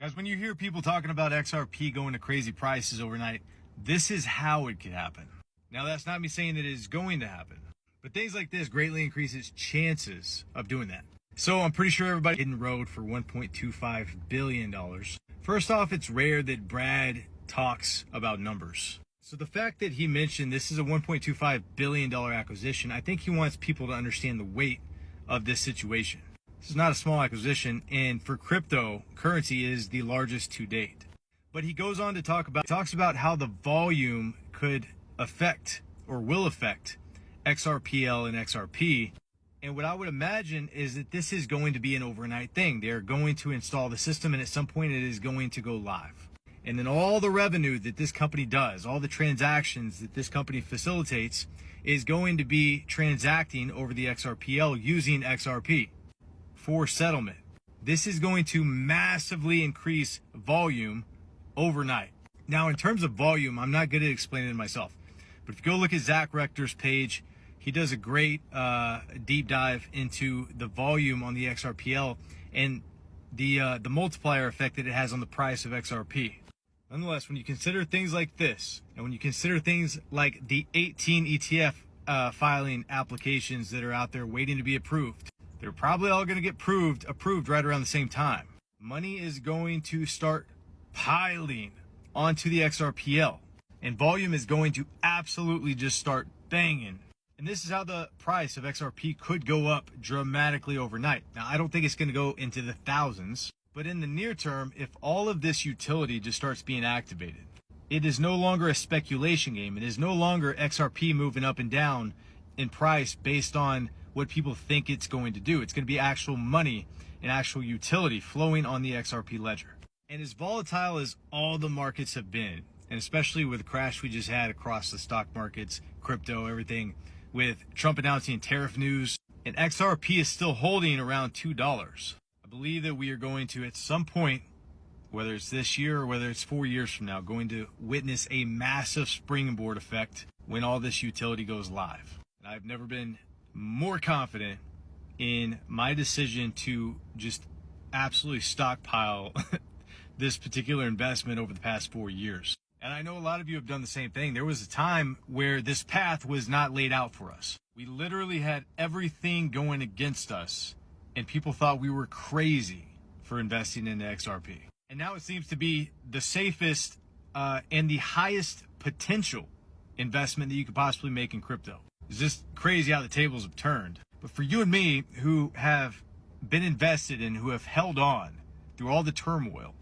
Guys, when you hear people talking about XRP going to crazy prices overnight, this is how it could happen. Now, that's not me saying that it is going to happen, but things like this greatly increases chances of doing that. So I'm pretty sure everybody hit the road for $1.25 billion. First off, it's rare that Brad talks about numbers. So the fact that he mentioned this is a $1.25 billion acquisition, I think he wants people to understand the weight of this situation. This is not a small acquisition, and for cryptocurrency is the largest to date. But he goes on to talks about how the volume could affect or will affect XRPL and XRP. And what I would imagine is that this is going to be an overnight thing. They're going to install the system, and at some point it is going to go live. And then all the revenue that this company does, all the transactions that this company facilitates, is going to be transacting over the XRPL using XRP for settlement. This is going to massively increase volume overnight. Now, in terms of volume, I'm not good at explaining it myself, but if you go look at Zach Rector's page, he does a great deep dive into the volume on the XRPL and the multiplier effect that it has on the price of XRP. Nonetheless, when you consider things like this, and when you consider things like the 18 ETF filing applications that are out there waiting to be approved, they're probably all going to get approved right around the same time. Money is going to start piling onto the XRPL, and volume is going to absolutely just start banging. And this is how the price of XRP could go up dramatically overnight. Now, I don't think it's going to go into the thousands, but in the near term, if all of this utility just starts being activated, it is no longer a speculation game. It is no longer XRP moving up and down in price based on what people think it's going to do. It's going to be actual money and actual utility flowing on the XRP ledger. And as volatile as all the markets have been, and especially with the crash we just had across the stock markets, crypto, everything, with Trump announcing tariff news, and XRP is still holding around $2. I believe that we are going to, at some point, whether it's this year or whether it's 4 years from now, going to witness a massive springboard effect when all this utility goes live. And I've never been more confident in my decision to just absolutely stockpile this particular investment over the past 4 years. And I know a lot of you have done the same thing. There was a time where this path was not laid out for us. We literally had everything going against us, and people thought we were crazy for investing in the XRP. And now it seems to be the safest and the highest potential investment that you could possibly make in crypto. It's just crazy how the tables have turned. But for you and me who have been invested and who have held on through all the turmoil,